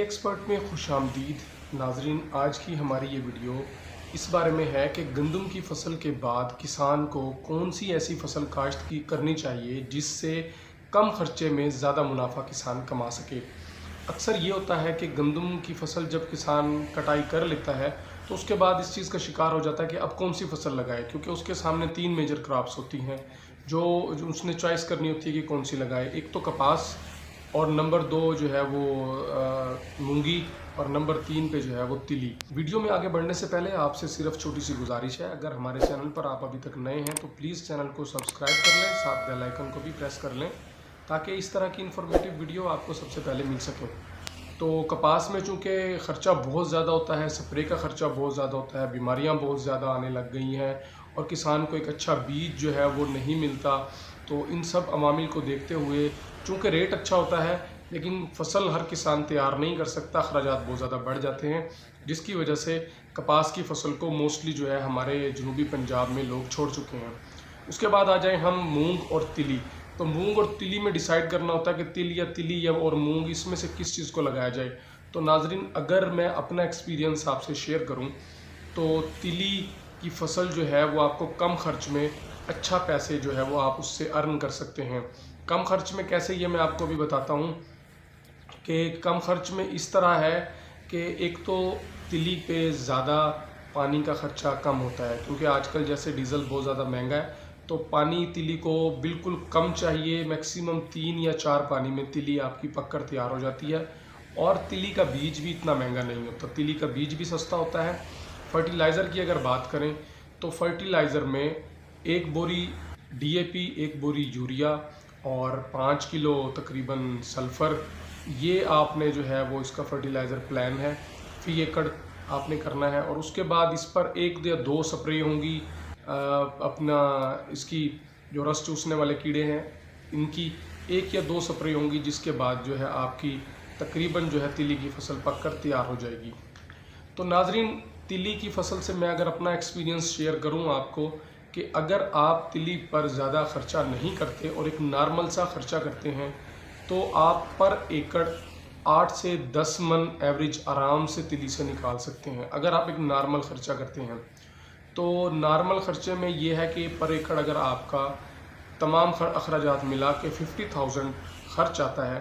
Expert में खुशामदीद नाजरीन। आज की हमारी ये वीडियो इस बारे में है कि गंदम की फसल के बाद किसान को कौन सी ऐसी फसल काश्त की करनी चाहिए जिससे कम खर्चे में ज़्यादा मुनाफा किसान कमा सके। अक्सर ये होता है कि गंदम की फसल जब किसान कटाई कर लेता है तो उसके बाद इस चीज़ का शिकार हो जाता है कि अब कौन सी फसल लगाए, क्योंकि उसके सामने 3 मेजर क्रॉप्स होती हैं जो उसने चॉइस करनी होती है कि कौन सी लगाए। एक तो कपास, और नंबर 2 जो है वो मूंगी, और नंबर 3 पे जो है वो तिली। वीडियो में आगे बढ़ने से पहले आपसे सिर्फ छोटी सी गुजारिश है, अगर हमारे चैनल पर आप अभी तक नए हैं तो प्लीज़ चैनल को सब्सक्राइब कर लें, साथ बेल आइकन को भी प्रेस कर लें ताकि इस तरह की इन्फॉर्मेटिव वीडियो आपको सबसे पहले मिल सके। तो कपास में चूँकि ख़र्चा बहुत ज़्यादा होता है, स्प्रे का ख़र्चा बहुत ज़्यादा होता है, बीमारियाँ बहुत ज़्यादा आने लग गई हैं और किसान को एक अच्छा बीज जो है वो नहीं मिलता। तो इन सब अवामिल को देखते हुए चूँकि रेट अच्छा होता है लेकिन फसल हर किसान तैयार नहीं कर सकता, अखराजात बहुत ज़्यादा बढ़ जाते हैं, जिसकी वजह से कपास की फसल को मोस्टली जो है हमारे जनूबी पंजाब में लोग छोड़ चुके हैं। उसके बाद आ जाए हम मूंग और तिली। तो मूंग और तिली में डिसाइड करना होता है कि तिली या और मूंग इसमें से किस चीज़ को लगाया जाए। तो नाजरीन, अगर मैं अपना एक्सपीरियंस आपसे शेयर करूं तो तिली की फसल जो है वो आपको कम खर्च में अच्छा पैसे जो है वो आप उससे अर्न कर सकते हैं। कम खर्च में कैसे, ये मैं आपको भी बताता हूँ कि कम खर्च में इस तरह है कि एक तो तिली पे ज़्यादा पानी का खर्चा कम होता है, क्योंकि आजकल जैसे डीज़ल बहुत ज़्यादा महंगा है तो पानी तिली को बिल्कुल कम चाहिए। मैक्सिमम 3 या 4 पानी में तिली आपकी पककर तैयार हो जाती है। और तिली का बीज भी इतना महंगा नहीं होता, तिली का बीज भी सस्ता होता है। फर्टिलाइज़र की अगर बात करें तो फर्टिलाइज़र में 1 बोरी DAP, 1 बोरी यूरिया और 5 किलो तकरीबन सल्फ़र, ये आपने जो है वो इसका फर्टिलाइज़र प्लान है, फी एकड़ आपने करना है। और उसके बाद इस पर 1 या 2 स्प्रे होंगी अपना इसकी जो रस चूसने वाले कीड़े हैं इनकी 1 या 2 स्प्रे होंगी, जिसके बाद जो है आपकी तकरीबन जो है तिली की फसल पककर तैयार हो जाएगी। तो नाजरीन, तिली की फसल से मैं अगर अपना एक्सपीरियंस शेयर करूं आपको कि अगर आप तिली पर ज़्यादा ख़र्चा नहीं करते और एक नॉर्मल सा ख़र्चा करते हैं तो आप पर एकड़ 8 से 10 मन एवरेज आराम से तिली से निकाल सकते हैं, अगर आप एक नॉर्मल ख़र्चा करते हैं। तो नॉर्मल ख़र्चे में ये है कि पर एकड़ अगर आपका तमाम अखराजात मिला के 50,000 खर्च आता है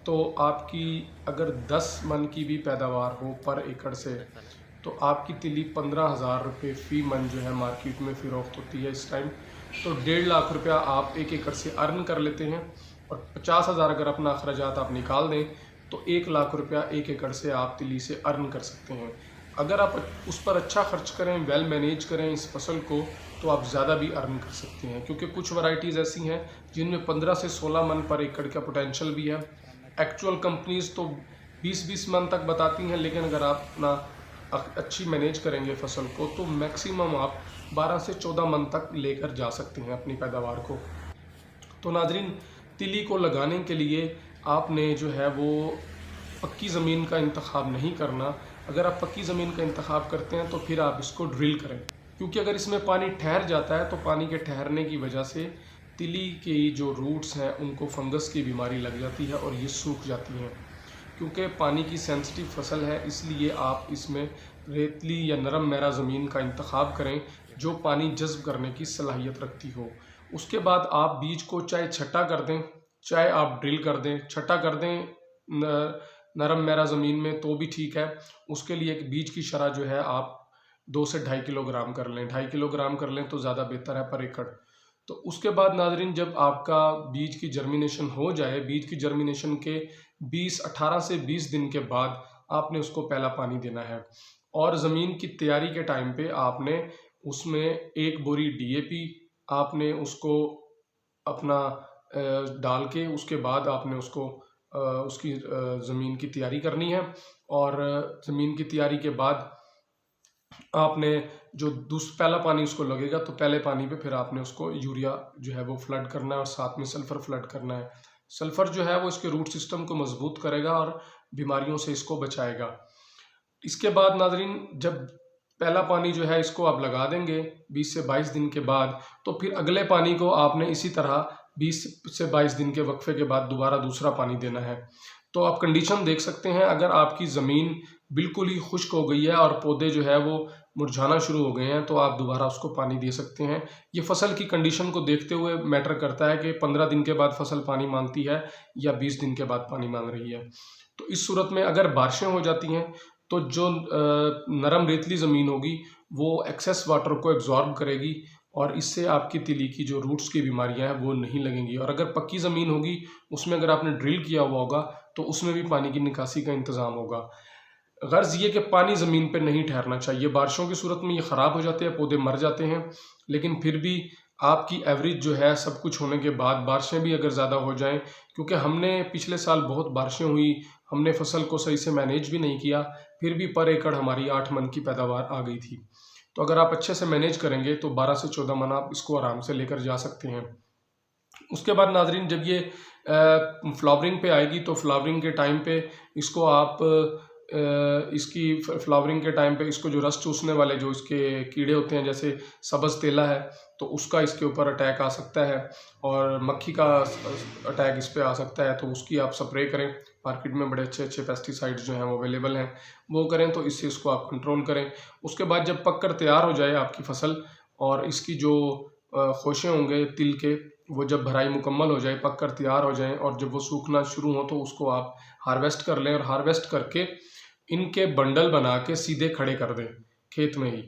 तो आपकी अगर 10 मन की भी पैदावार हो पर एकड़ से तो आपकी तिली 15,000 रुपये फ़ी मन जो है मार्केट में फ़रोख्त होती है इस टाइम। तो 1.5 लाख रुपया आप 1 एकड़ से अर्न कर लेते हैं और 50,000 अगर अपना अखराजात आप निकाल दें तो 1 लाख रुपया 1 एकड़ से आप तिली से अर्न कर सकते हैं। अगर आप उस पर अच्छा खर्च करें, वेल मैनेज करें इस फसल को, तो आप ज़्यादा भी अर्न कर सकते हैं, क्योंकि कुछ वैरायटीज़ ऐसी हैं जिनमें 15 से 16 मन पर एकड़ का पोटेंशियल भी है। एक्चुअल कंपनीज़ तो 20-20 मन तक बताती हैं, लेकिन अगर आप अपना अच्छी मैनेज करेंगे फसल को तो मैक्सिमम आप 12 से 14 मन तक लेकर जा सकते हैं अपनी पैदावार को। तो नाजरीन, तिली को लगाने के लिए आपने जो है वो पक्की ज़मीन का इंतखाब नहीं करना। अगर आप पक्की ज़मीन का इंतखाब करते हैं तो फिर आप इसको ड्रिल करें, क्योंकि अगर इसमें पानी ठहर जाता है तो पानी के ठहरने की वजह से तिली की जो रूट्स हैं उनको फंगस की बीमारी लग जाती है और ये सूख जाती हैं। क्योंकि पानी की सेंसिटिव फसल है, इसलिए आप इसमें रेतली या नरम मैरा ज़मीन का इंतखाब करें जो पानी जज़्ब करने की सलाहियत रखती हो। उसके बाद आप बीज को चाहे छटा कर दें, चाहे आप ड्रिल कर दें। छटा कर दें नरम मैरा ज़मीन में तो भी ठीक है। उसके लिए एक बीज की शरह जो है आप 2 से 2.5 किलोग्राम कर लें, 2.5 किलोग्राम कर लें तो ज़्यादा बेहतर है पर एकड़। तो उसके बाद नाजरीन, जब आपका बीज की जर्मिनेशन हो जाए, बीज की जर्मिनेशन के 18 से 20 दिन के बाद आपने उसको पहला पानी देना है। और ज़मीन की तैयारी के टाइम पे आपने उसमें 1 बोरी DAP आपने उसको अपना डाल के उसके बाद आपने उसको उसकी ज़मीन की तैयारी करनी है। और ज़मीन की तैयारी के बाद आपने जो पहला पानी उसको लगेगा तो पहले पानी पे फिर आपने उसको यूरिया जो है वो फ्लड करना है और साथ में सल्फ़र फ्लड करना है। सल्फ़र जो है वो इसके रूट सिस्टम को मजबूत करेगा और बीमारियों से इसको बचाएगा। इसके बाद नाजरीन, जब पहला पानी जो है इसको आप लगा देंगे 20 से 22 दिन के बाद, तो फिर अगले पानी को आपने इसी तरह 20 से 22 दिन के वक्फे के बाद दोबारा दूसरा पानी देना है। तो आप कंडीशन देख सकते हैं, अगर आपकी ज़मीन बिल्कुल ही खुश्क हो गई है और पौधे जो है वो मुरझाना शुरू हो गए हैं, तो आप दोबारा उसको पानी दे सकते हैं। ये फसल की कंडीशन को देखते हुए मैटर करता है कि 15 दिन के बाद फसल पानी मांगती है या 20 दिन के बाद पानी मांग रही है। तो इस सूरत में अगर बारिशें हो जाती हैं तो जो नरम रेतली ज़मीन होगी वो एक्सेस वाटर को एब्जॉर्ब करेगी और इससे आपकी तिली की जो रूट्स की बीमारियां हैं वो नहीं लगेंगी। और अगर पक्की ज़मीन होगी, उसमें अगर आपने ड्रिल किया हुआ होगा, तो उसमें भी पानी की निकासी का इंतज़ाम होगा। गर्ज़ ये कि पानी ज़मीन पर नहीं ठहरना चाहिए। बारिशों की सूरत में ये ख़राब हो जाते हैं, पौधे मर जाते हैं, लेकिन फिर भी आपकी एवरेज जो है सब कुछ होने के बाद बारिशें भी अगर ज़्यादा हो जाएं, क्योंकि हमने पिछले साल बहुत बारिशें हुई, हमने फसल को सही से मैनेज भी नहीं किया, फिर भी पर एकड़ हमारी 8 मन की पैदावार आ गई थी। तो अगर आप अच्छे से मैनेज करेंगे तो 12 से 14 मन आप इसको आराम से लेकर जा सकते हैं। उसके बाद नाजरीन, जब ये फ्लावरिंग पे आएगी तो फ्लावरिंग के टाइम पे इसको आप इसकी फ्लावरिंग के टाइम पे इसको जो रस चूसने वाले जो इसके कीड़े होते हैं, जैसे सब्ज़ तेला है, तो उसका इसके ऊपर अटैक आ सकता है और मक्खी का अटैक इस पे आ सकता है, तो उसकी आप स्प्रे करें। मार्केट में बड़े अच्छे अच्छे पेस्टिसाइड्स जो हैं वो अवेलेबल हैं, वो करें तो इससे इसको आप कंट्रोल करें। उसके बाद जब पक कर तैयार हो जाए आपकी फसल और इसकी जो खोशे होंगे तिल के, वो जब भराई मुकम्मल हो जाए, पक कर तैयार हो जाएं और जब वो सूखना शुरू हो तो उसको आप हार्वेस्ट कर लें और हार्वेस्ट करके इनके बंडल बना के सीधे खड़े कर दें खेत में ही।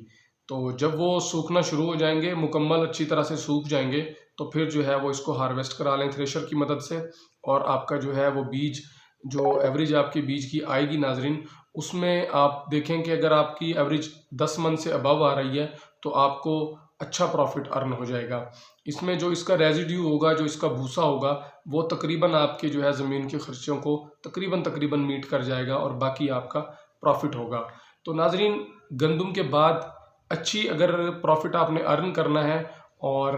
तो जब वो सूखना शुरू हो जाएंगे, मुकम्मल अच्छी तरह से सूख जाएंगे, तो फिर जो है वो इसको हार्वेस्ट करा लें थ्रेशर की मदद से। और आपका जो है वो बीज, जो एवरेज आपकी बीज की आएगी नाजरीन, उसमें आप देखें कि अगर आपकी एवरेज 10 मन से अबव आ रही है तो आपको अच्छा प्रॉफिट अर्न हो जाएगा। इसमें जो इसका रेजिड्यू होगा, जो इसका भूसा होगा, वो तकरीबन आपके जो है ज़मीन के खर्चों को तकरीबन मीट कर जाएगा और बाकी आपका प्रॉफिट होगा। तो नाजरीन, गंदम के बाद अच्छी अगर प्रॉफिट आपने अर्न करना है और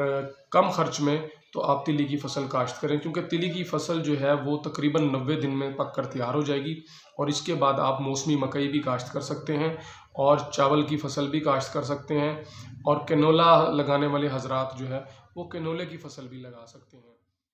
कम खर्च में, तो आप तिली की फसल काश्त करें, क्योंकि तिली की फसल जो है वो तकरीबन 90 दिन में पक कर तैयार हो जाएगी। और इसके बाद आप मौसमी मकई भी काश्त कर सकते हैं और चावल की फसल भी काश्त कर सकते हैं और कैनोला लगाने वाले हजरात जो है वो कैनोले की फसल भी लगा सकते हैं।